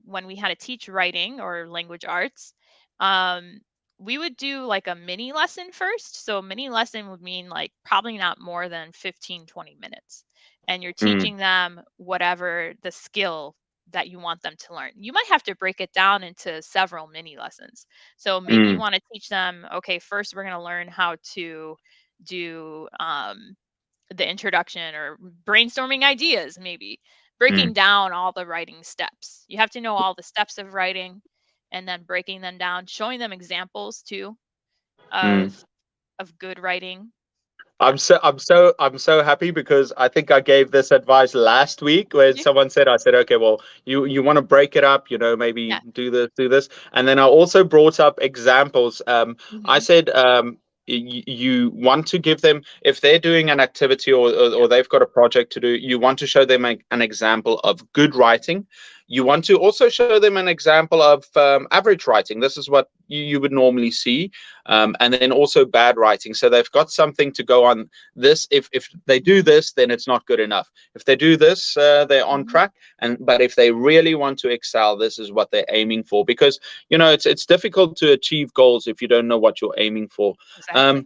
when we had to teach writing or language arts, um, we would do like a mini lesson first. So a mini lesson would mean like probably not more than 15, 20 minutes. And you're teaching them whatever the skill that you want them to learn. You might have to break it down into several mini lessons. So maybe you want to teach them, okay, first we're going to learn how to do the introduction or brainstorming ideas, maybe breaking down all the writing steps. You have to know all the steps of writing and then breaking them down, showing them examples too of good writing. Yeah. I'm so happy because I think I gave this advice last week when someone said, I said, okay, well, you want to break it up, maybe do this. And then I also brought up examples. I said, you want to give them, if they're doing an activity or they've got a project to do, you want to show them an example of good writing. You want to also show them an example of average writing. This is what you would normally see. And then also bad writing. So they've got something to go on. This, if they do this, then it's not good enough. If they do this, they're on track. But if they really want to excel, this is what they're aiming for. Because, it's difficult to achieve goals if you don't know what you're aiming for. Exactly.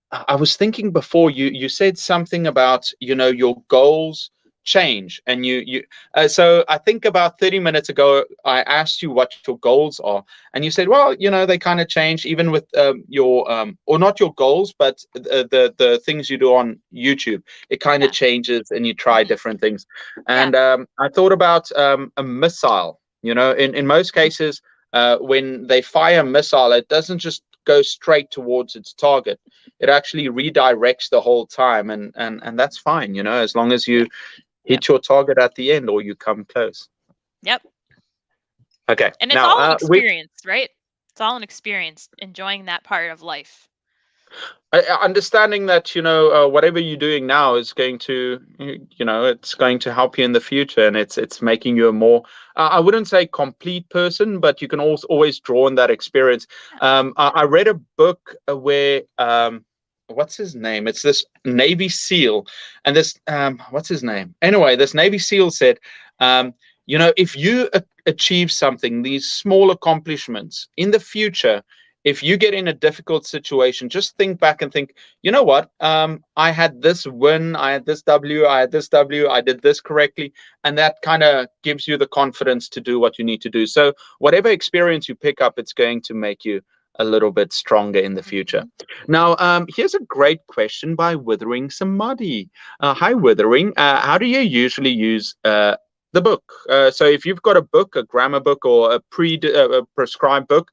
I was thinking before, you said something about, your goals change, and so I think about 30 minutes ago I asked you what your goals are, and you said, well, they kind of change even with your or not your goals, but the things you do on YouTube. It kind of changes and you try different things. And I thought about a missile. In most cases, when they fire a missile, it doesn't just go straight towards its target. It actually redirects the whole time, and that's fine, as long as you hit your target at the end or you come close. Yep. Okay. And it's all an experience, right? It's all an experience, enjoying that part of life. Understanding that, whatever you're doing now is going to, it's going to help you in the future, and it's making you a more, I wouldn't say complete person, but you can also always draw on that experience. I read a book where, what's his name? It's this Navy SEAL, and this, what's his name? Anyway, this Navy SEAL said, if you achieve something, these small accomplishments in the future, if you get in a difficult situation, just think back and think, you know what? I had this win, I had this W, I did this correctly. And that kind of gives you the confidence to do what you need to do. So whatever experience you pick up, it's going to make you a little bit stronger in the future. Now, here's a great question by Withering Samadhi. Hi, Withering. How do you usually use the book? So if you've got a book, a grammar book, or a prescribed book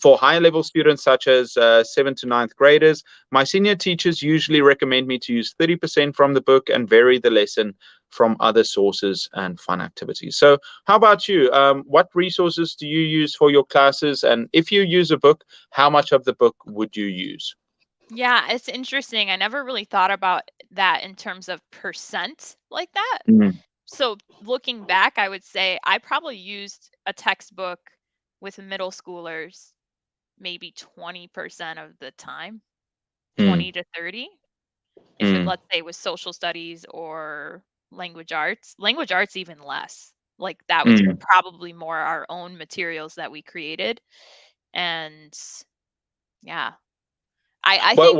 for higher level students such as 7th to 9th graders, my senior teachers usually recommend me to use 30% from the book and vary the lesson from other sources and fun activities. So how about you? What resources do you use for your classes? And if you use a book, how much of the book would you use? Yeah, it's interesting. I never really thought about that in terms of percent like that. So looking back, I would say I probably used a textbook with middle schoolers maybe 20% of the time, 20 to 30. If it, let's say, was social studies or language arts even less. Like that was probably more our own materials that we created. And yeah, I think.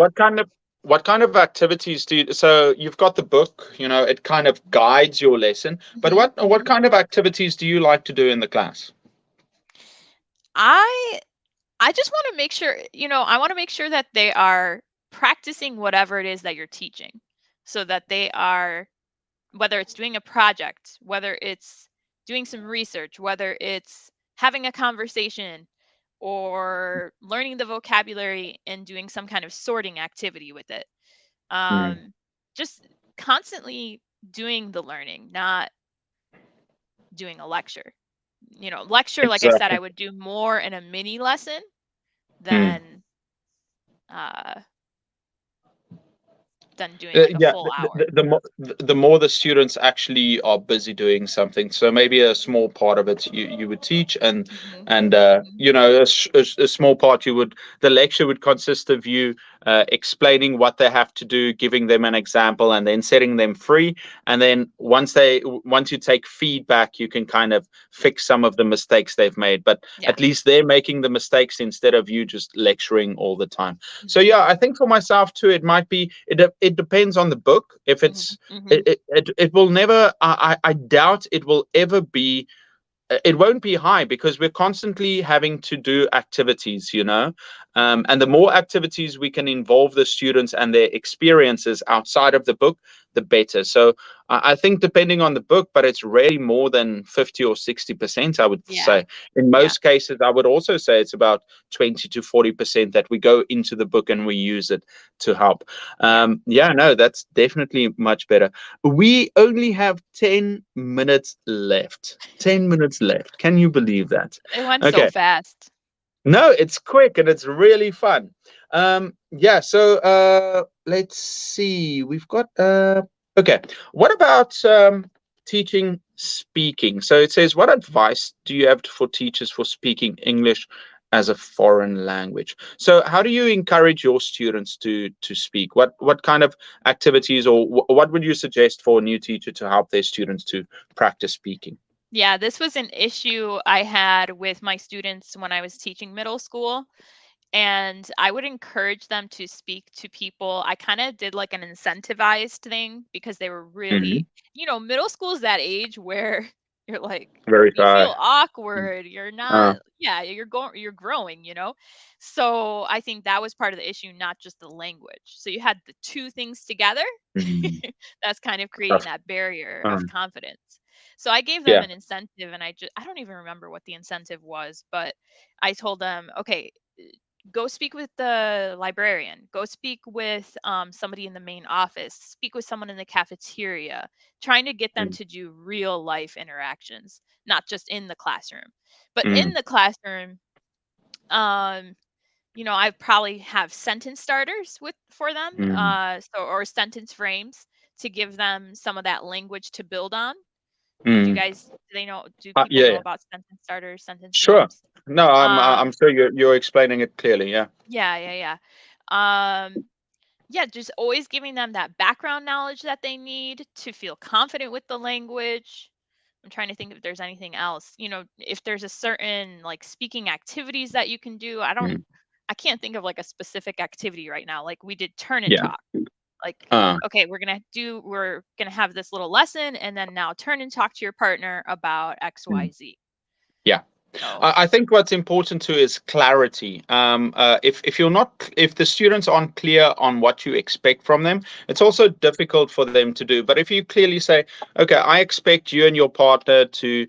What kind of activities do you, so you've got the book, it kind of guides your lesson, but what kind of activities do you like to do in the class? I just want to make sure, I want to make sure that they are practicing whatever it is that you're teaching, so that they are, whether it's doing a project, whether it's doing some research, whether it's having a conversation or learning the vocabulary and doing some kind of sorting activity with it. Just constantly doing the learning, not doing a lecture. Lecture, like I said, I would do more in a mini lesson than doing like a full hour. The more the students actually are busy doing something, so maybe a small part of it you would teach, and a small part the lecture would consist of you explaining what they have to do, giving them an example, and then setting them free. And then once you take feedback, you can kind of fix some of the mistakes they've made. But Yeah. at least they're making the mistakes instead of you just lecturing all the time. So Mhm. yeah, I think for myself too, it might be, it depends on the book. If it's it will never, I doubt it will ever be, it won't be high, because we're constantly having to do activities, and the more activities we can involve the students and their experiences outside of the book, the better. So I think depending on the book, but it's really more than 50 or 60%, I would Yeah. say. In most cases, I would also say it's about 20 to 40% that we go into the book and we use it to help. No, that's definitely much better. We only have 10 minutes left. 10 minutes left. Can you believe that? It went so Okay. fast. No, it's quick and it's really fun. So let's see. We've got okay. What about teaching speaking? So it says, what advice do you have for teachers for speaking English as a foreign language? So how do you encourage your students to speak? What kind of activities, or what would you suggest for a new teacher to help their students to practice speaking? Yeah, this was an issue I had with my students when I was teaching middle school. And I would encourage them to speak to people. I kind of did like an incentivized thing because they were Mhm. really, middle school is that age where you're like, Very you shy. feel awkward. You're Uh, not, yeah, you're growing. So I think that was part of the issue, not just the language. So you had the two things together. mm, That's kind of creating tough. that barrier of Um, confidence. So I gave them yeah. an incentive, and I don't even remember what the incentive was, but I told them, okay, go speak with the librarian, go speak with somebody in the main office, speak with someone in the cafeteria, trying to get them Mm, to do real life interactions, not just in the classroom. But in mm, the classroom, um, I probably have sentence starters for them, mm, or sentence frames to give them some of that language to build on. mm. Do people Yeah, know yeah. about sentence starters, sentence Sure. frames? No, I'm Um, sure you're explaining it clearly. Yeah. yeah, yeah, yeah. Yeah, just always giving them that background knowledge that they need to feel confident with the language. I'm trying to think if there's anything else. If there's a certain like speaking activities that you can do. Mm, I can't think of like a specific activity right now. Like we did turn and yeah. talk. Like, Uh, okay, we're gonna have this little lesson, and then now turn and talk to your partner about mm, XYZ. yeah. So I think what's important too is clarity. If the students aren't clear on what you expect from them, it's also difficult for them to do. But if you clearly say, okay, I expect you and your partner to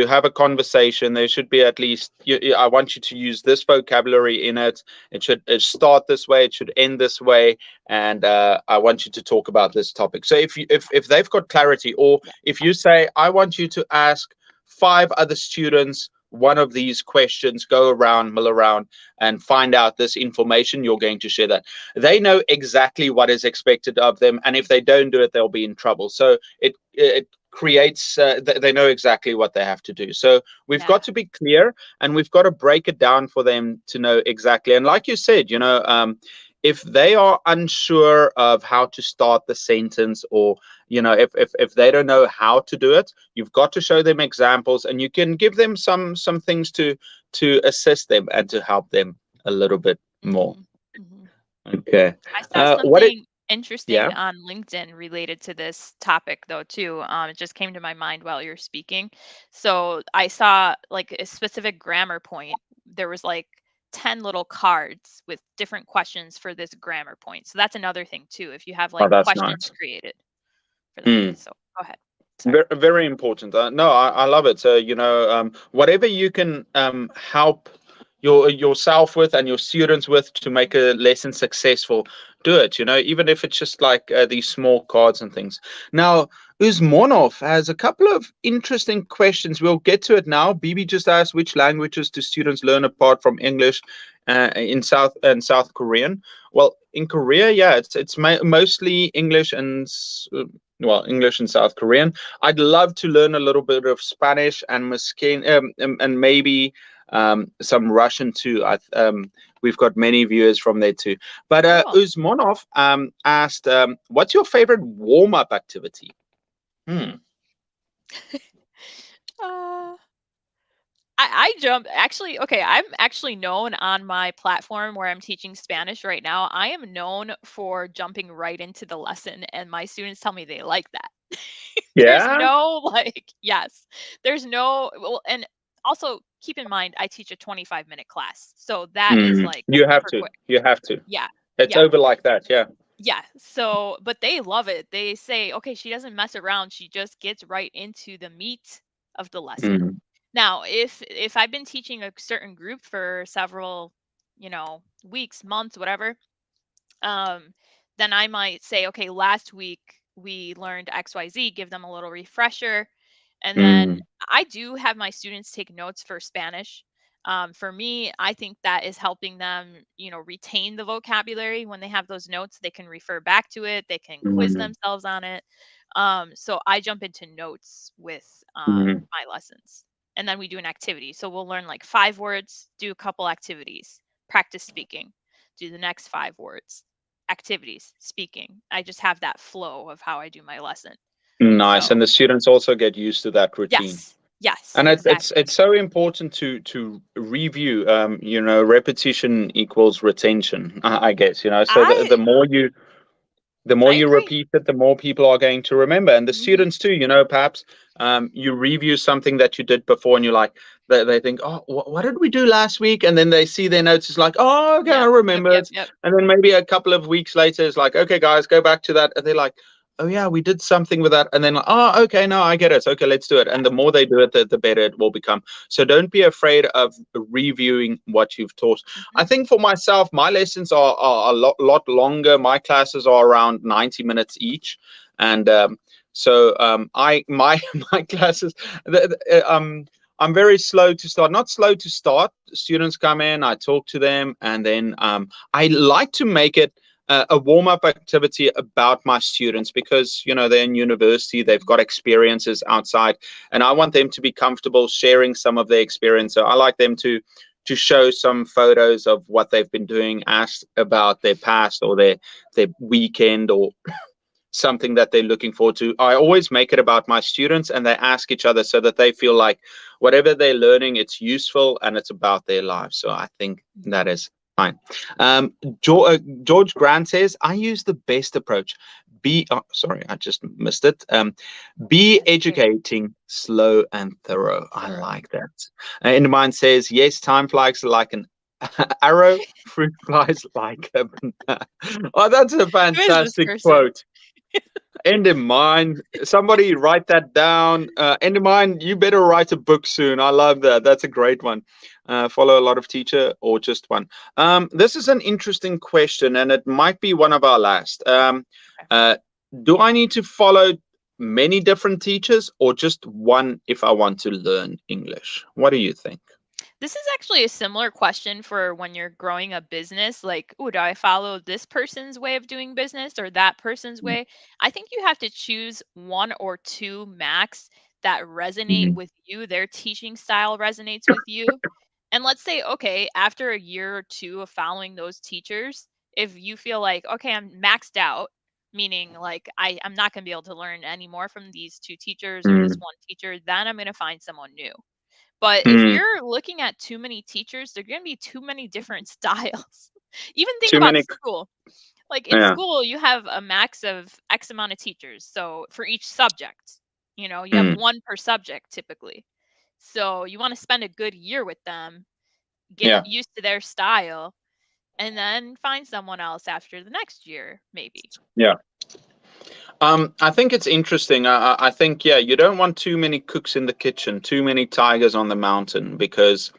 have a conversation. There should be at least, I want you to use this vocabulary in it. It should start this way. It should end this way. And I want you to talk about this topic. So if they've got clarity, or yeah, if you say, I want you to ask 5 other students one of these questions, go around, mill around, and find out this information, you're going to share that. They know exactly what is expected of them, and if they don't do it, they'll be in trouble. So it creates, they know exactly what they have to do. So we've yeah, got to be clear, and we've got to break it down for them to know exactly. And like you said, if they are unsure of how to start the sentence, or if they don't know how to do it, you've got to show them examples, and you can give them some things to assist them and to help them a little bit more. hmm hmm Okay. I saw What it something Yeah. interesting on LinkedIn related to this topic, though, too. It just came to my mind while you're speaking. So I saw like a specific grammar point. There was like 10 little cards with different questions for this grammar point. So that's another thing, too, if you have Oh, like that's questions nice. created for them. Mm. So go ahead. Sorry. Very, very important. No, I love it. So whatever you can help yourself with and your students with to make a lesson successful, do it. Even if it's just like these small cards and things. Now, Uzmonov has a couple of interesting questions. We'll get to it now. Bibi just asked, which languages do students learn apart from English in South Korean? Well, in Korea, yeah, it's mostly English and English and South Korean. I'd love to learn a little bit of Spanish and maybe some Russian too. We've got many viewers from there too. But Cool. Uzmonov asked, what's your favorite warm-up activity? I jump actually, okay, I'm actually known on my platform where I'm teaching Spanish right now. I am known for jumping right into the lesson, and my students tell me they like that. There's Yeah. no yes, there's no, well, and also keep in mind I teach a 25-minute class. So that is like You have super to. quick. You have to. Yeah. It's Yeah. over like that. Yeah. Yeah. So, but they love it. They say, okay, she doesn't mess around. She just gets right into the meat of the lesson. Mm. Now, if I've been teaching a certain group for several, weeks, months, whatever, um, then I might say, okay, last week we learned XYZ, give them a little refresher. And then Mm. I do have my students take notes for Spanish. For me, I think that is helping them, retain the vocabulary. When they have those notes, they can refer back to it, they can quiz Mm. themselves on it. So I jump into notes with Mm. my lessons. And then we do an activity. So we'll learn like 5 words, do a couple activities, practice speaking, do the next 5 words, activities, speaking. I just have that flow of how I do my lesson. Nice. So, And the students also get used to that routine. yes. Yes, And it's exactly. it's so important to review. Repetition equals retention. I guess So I the more I you agree. repeat it, the more people are going to remember, and the Mhm. students too. Perhaps you review something that you did before, and you're like, they think, oh, what did we do last week? And then they see their notes, it's like, oh, okay, I Yep, yep, remember yep, it. yep. And then maybe a couple of weeks later, it's like, okay, guys, go back to that. And they're like, oh yeah, we did something with that. And then, like, oh, okay, no, I get it. Okay, let's do it. And the Yes. more they do it, the better it will become. So don't be afraid of reviewing what you've taught. I Mhm. think for myself, my lessons are a lot longer. My classes are around 90 minutes each. And my my classes, I'm very slow to start. Not slow to start. Students come in, I talk to them, and then I like to make it a warm-up activity about my students, because they're in university, they've got experiences outside, and I want them to be comfortable sharing some of their experience. So I like them to show some photos of what they've been doing, ask about their past or their weekend, or something that they're looking forward to. I always make it about my students, and they ask each other, so that they feel like whatever they're learning, it's useful and it's about their lives. So I think that is fine. George Grant says, I use the best approach. Sorry, I just missed it. Be That's okay. educating, slow and thorough. I Thorough. like that. And mine says, yes, time flies like an arrow, fruit flies like a banana. Oh, that's a Who is this fantastic person? quote. End in mind. Somebody write that down. End in mind, you better write a book soon. I love that. That's a great one. Follow a lot of teacher or just one. This is an interesting question, and it might be one of our last. Uh, do I need to follow many different teachers, or just one if I want to learn English? What do you think? This is actually a similar question for when you're growing a business. Like, oh, do I follow this person's way of doing business or that person's way? I think you have to choose 1 or 2 max that resonate Mm. with you. Their teaching style resonates with you. And let's say, okay, after a year or 2 of following those teachers, if you feel like, okay, I'm maxed out, meaning like I'm not going to be able to learn any more from these 2 teachers or this Mm. one teacher, then I'm going to find someone new. But if Mm. you're looking at too many teachers, there are going to be too many different styles. Even think Too about many. school. Like in Yeah. school, you have a max of X amount of teachers. So for each subject, you have Mm. 1 per subject typically. So you want to spend a good year with them, get Yeah. used to their style, and then find someone else after the next year, maybe. Yeah. I think it's interesting. I think, yeah, you don't want too many cooks in the kitchen, too many tigers on the mountain, because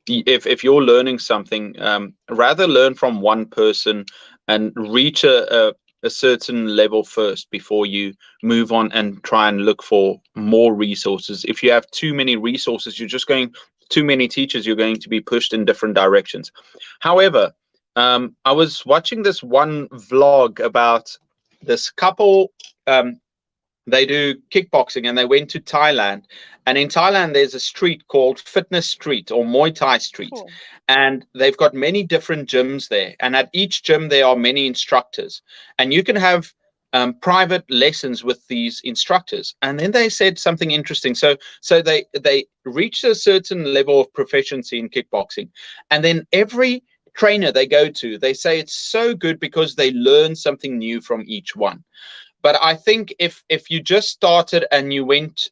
if you're learning something, rather learn from one person and reach a certain level first before you move on and try and look for more resources. If you have too many resources, too many teachers, you're going to be pushed in different directions. However, I was watching this one vlog about this couple. They do kickboxing, and they went to Thailand, And in Thailand, there's a street called Fitness Street or Muay Thai Street. Cool. And they've got many different gyms there. And at each gym, there are many instructors. And you can have private lessons with these instructors. And then they said something interesting. So they reached a certain level of proficiency in kickboxing. And then every trainer they go to, they say it's so good because they learn something new from each one. But I think if you just started and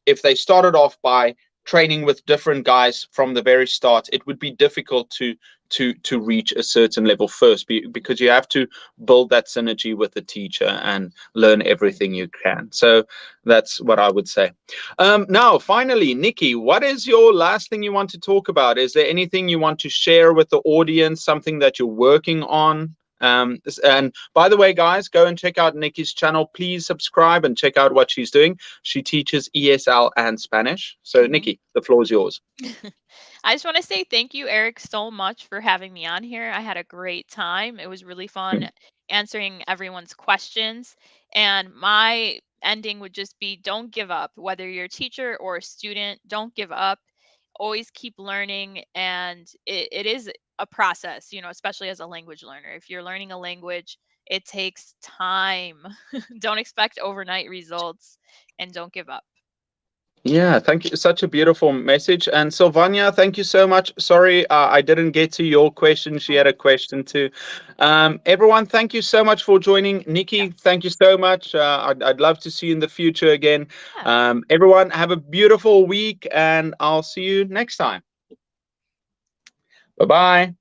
if they started off by training with different guys from the very start, it would be difficult to reach a certain level first, because you have to build that synergy with the teacher and learn everything you can. So that's what I would say. Now, finally, Nikki, what is your last thing you want to talk about? Is there anything you want to share with the audience, something that you're working on? And by the way, guys, go and check out Nikki's channel. Please subscribe and check out what she's doing. She teaches ESL and Spanish. So Nikki, the floor is yours. I just want to say thank you, Eric, so much for having me on here. I had a great time. It was really fun answering everyone's questions. And my ending would just be, don't give up. Whether you're a teacher or a student, don't give up. Always keep learning. And it is a process, you know, especially as a language learner. If you're learning a language, it takes time. Don't expect overnight results, and don't give up. Yeah, thank you. Such a beautiful message. And Sylvania, thank you so much. Sorry, I didn't get to your question. She had a question too. Everyone, thank you so much for joining. Nikki, thank you so much. I'd love to see you in the future again. Everyone, have a beautiful week, and I'll see you next time. Bye-bye.